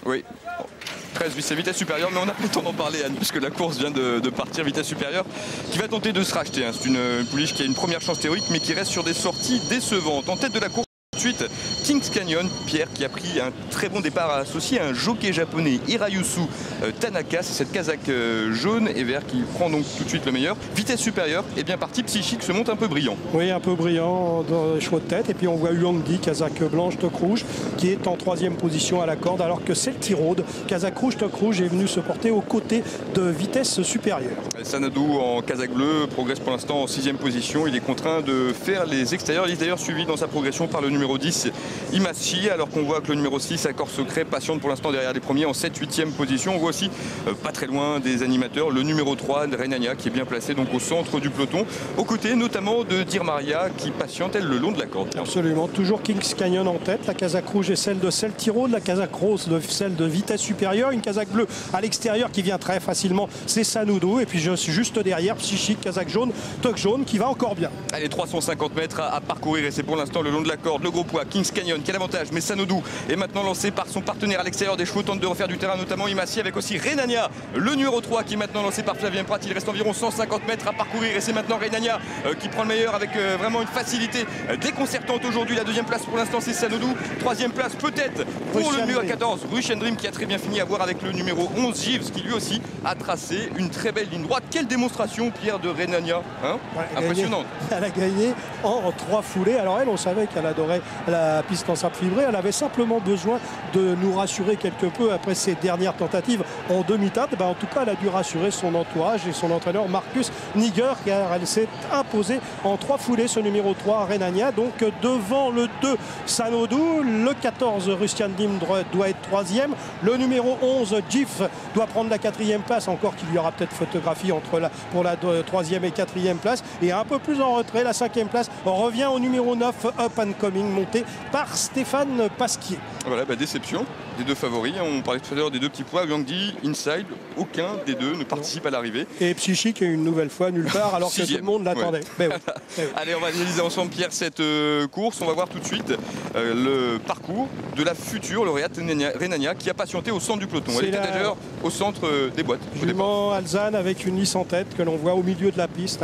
Oui. 13, c'est vitesse supérieure, mais on n'a pas le temps d'en parler, Anne, puisque la course vient de partir. Vitesse supérieure qui va tenter de se racheter. Hein. C'est une pouliche qui a une première chance théorique, mais qui reste sur des sorties décevantes. En tête de la course, ensuite, Kings Canyon, Pierre, qui a pris un très bon départ associé à un jockey japonais, Hirayusu Tanaka. C'est cette casaque jaune et vert qui prend donc tout de suite le meilleur. Vitesse supérieure est bien parti. Psychique se monte un peu brillant. Oui, un peu brillant dans les chevaux de tête. Et puis on voit Huangdi, casaque blanche, toque rouge, qui est en 3e position à la corde, alors que Celtirode, casaque rouge, toque rouge, est venu se porter aux côtés de Vitesse supérieure. Sanadu en casaque bleue progresse pour l'instant en 6e position. Il est contraint de faire les extérieurs. Il est d'ailleurs suivi dans sa progression par le numéro 10, Imashi, alors qu'on voit que le numéro 6, Accord Secret, patiente pour l'instant derrière les premiers en 7-8e position. On voit aussi, pas très loin des animateurs, le numéro 3, Renania, qui est bien placé donc au centre du peloton, aux côtés notamment de Dir Maria, qui patiente elle le long de la corde. Absolument, toujours Kings Canyon en tête. La casaque rouge est celle de Celtirode, la casaque rose celle de Vitesse supérieure, une casaque bleue à l'extérieur qui vient très facilement, c'est Sanadu. Et puis je suis juste derrière, Psychique, casaque jaune, toque jaune, qui va encore bien. Allez, 350 mètres à parcourir et c'est pour l'instant le long de la corde. Le gros poids, Kings Canyon, quel avantage, mais Sanadu est maintenant lancé par son partenaire à l'extérieur des chevaux, tente de refaire du terrain, notamment Imassi, avec aussi Renania, le numéro 3 qui est maintenant lancé par Flavien Prat. Il reste environ 150 mètres à parcourir et c'est maintenant Renania qui prend le meilleur avec vraiment une facilité déconcertante aujourd'hui. La 2e place pour l'instant c'est Sanadu, 3e place peut-être pour le numéro 14, Russian Dream, qui a très bien fini à voir avec le numéro 11, Gives, qui lui aussi a tracé une très belle ligne droite. Quelle démonstration, Pierre, de Renania, hein, ouais, impressionnante. Elle a gagné en 3 foulées. Alors elle, on savait qu'elle adorait la piste en sable fibré. Elle avait simplement besoin de nous rassurer quelque peu après ses dernières tentatives en demi-teinte. En tout cas, elle a dû rassurer son entourage et son entraîneur Marcus Niger, car elle s'est imposée en 3 foulées, ce numéro 3 Renania. Donc devant le 2 Sanadu, le 14 Rustian Dim doit être 3e. Le numéro 11 Gif doit prendre la 4e place, encore qu'il y aura peut-être photographie pour la 3e et 4e place. Et un peu plus en retrait, la 5e place revient au numéro 9 Up and Coming, monté par Stéphane Pasquier. Voilà, déception des 2 favoris. On parlait tout à l'heure des 2 petits poids. Huangdi, Inside, aucun des 2 ne participe à l'arrivée. Et Psychique est une nouvelle fois nulle part alors que tout le monde l'attendait. Ouais. Allez, on va analyser ensemble, Pierre, cette course. On va voir tout de suite le parcours de la future lauréate Renania, qui a patienté au centre du peloton. Elle était d'ailleurs au centre des boîtes. Jument Alzane avec une lisse en tête que l'on voit au milieu de la piste,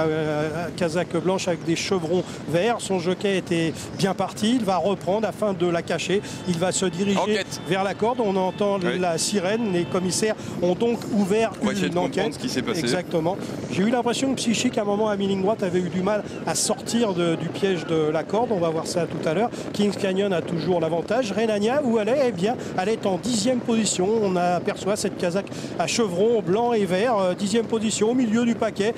casaque blanche avec des chevrons verts. Son jockey était bien parti. Il va reprendre afin de la cacher. Il va se diriger vers la corde. On entend la sirène. Les commissaires ont donc ouvert une enquête. Ce qui s'est passé. Exactement. J'ai eu l'impression que Psychique, à un moment, à mi-ligne droite, avait eu du mal à sortir du piège de la corde. On va voir ça tout à l'heure. Kings Canyon a toujours l'avantage. Renania, où elle est? Eh bien, elle est en 10e position. On aperçoit cette casaque à chevrons blanc et vert. 10e position, au milieu du paquet,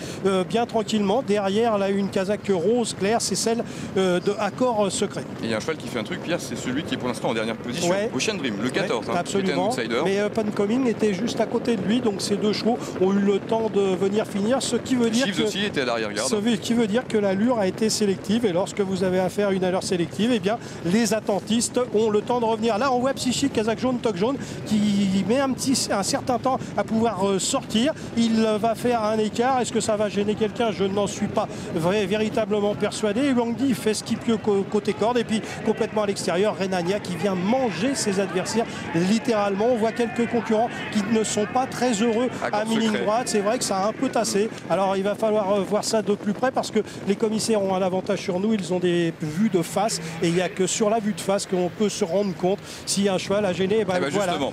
bien tranquillement. Derrière, elle a une casaque rose claire. C'est celle de Accord Secret. Et il y a un cheval qui fait un truc, Pierre, c'est celui qui est pour l'instant en dernière position. Ocean Dream, le 14. Absolument. Mais Pan Coming était juste à côté de lui. Donc ces 2 chevaux ont eu le temps de venir finir. Ce qui veut dire que aussi était à l'arrière-garde. Ce qui veut dire que l'allure a été sélective. Et lorsque vous avez affaire à une allure sélective, eh bien, les attentistes ont le temps de revenir. Là, on voit Psychique, casaque jaune, toque jaune, qui met un certain temps à pouvoir sortir. Il va faire un écart. Est-ce que ça va gêner quelqu'un? Je n'en suis pas véritablement persuadé. Huangdi fait skipieux côté corde. Et puis, complètement à l'extérieur, Renania qui vient manger ses adversaires littéralement. On voit quelques concurrents qui ne sont pas très heureux à mi-ligne droite. C'est vrai que ça a un peu tassé. Alors, il va falloir voir ça de plus près parce que les commissaires ont un avantage sur nous. Ils ont des vues de face et il n'y a que sur la vue de face qu'on peut se rendre compte si un cheval a gêné. Voilà.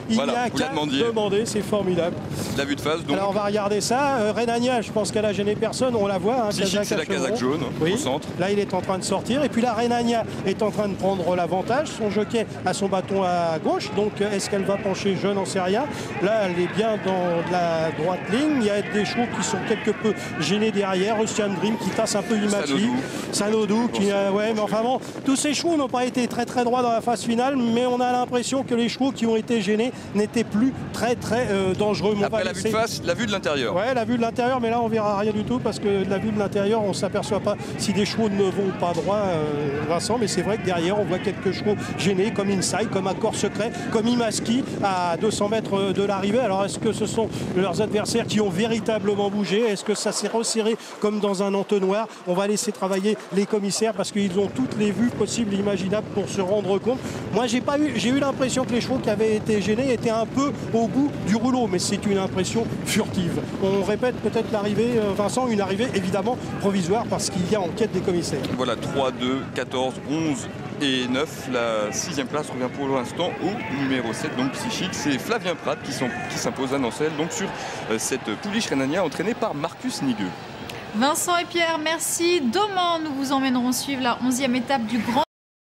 Il n'y a qu'à demander. C'est formidable. La vue de face. Donc... Alors, on va regarder ça. Renania, je pense qu'elle a gêné personne. On la voit. C'est la casaque jaune au centre. Là, il est en train de sortir. Et puis là, Renania est en train de prendre l'avantage. Son jockey a son bâton à gauche. Donc, est-ce qu'elle va pencher? Je n'en sais rien. Là, elle est bien dans la droite ligne. Il y a des chevaux qui sont quelque peu gênés derrière. Rustian Dream qui tasse un peu Imachi. Sanadu qui... mais enfin bon, tous ces chevaux n'ont pas été très très droits dans la phase finale, mais on a l'impression que les chevaux qui ont été gênés n'étaient plus très très dangereux. Après la vue de face, la vue de l'intérieur. Ouais, la vue de l'intérieur, mais là on verra rien du tout parce que de la vue de l'intérieur, on ne s'aperçoit pas si des chevaux ne vont pas droit, Vincent, mais c'est vrai que derrière on voit quelques quelques chevaux gênés, comme Inside, comme Accord Secret, comme Imaski à 200 mètres de l'arrivée. Alors est-ce que ce sont leurs adversaires qui ont véritablement bougé? Est-ce que ça s'est resserré comme dans un entonnoir? On va laisser travailler les commissaires parce qu'ils ont toutes les vues possibles et imaginables pour se rendre compte. Moi j'ai eu l'impression que les chevaux qui avaient été gênés étaient un peu au bout du rouleau, mais c'est une impression furtive. On répète peut-être l'arrivée, Vincent, une arrivée évidemment provisoire parce qu'il y a enquête des commissaires. Voilà, 3, 2, 14, 11 et 9. La 6e place revient pour l'instant au numéro 7, donc Psychique. C'est Flavien Prat qui s'impose à Nancelle, donc sur cette pouliche Rhénania entraînée par Marcus Nigueux. Vincent et Pierre, merci. Demain, nous vous emmènerons suivre la 11e étape du Grand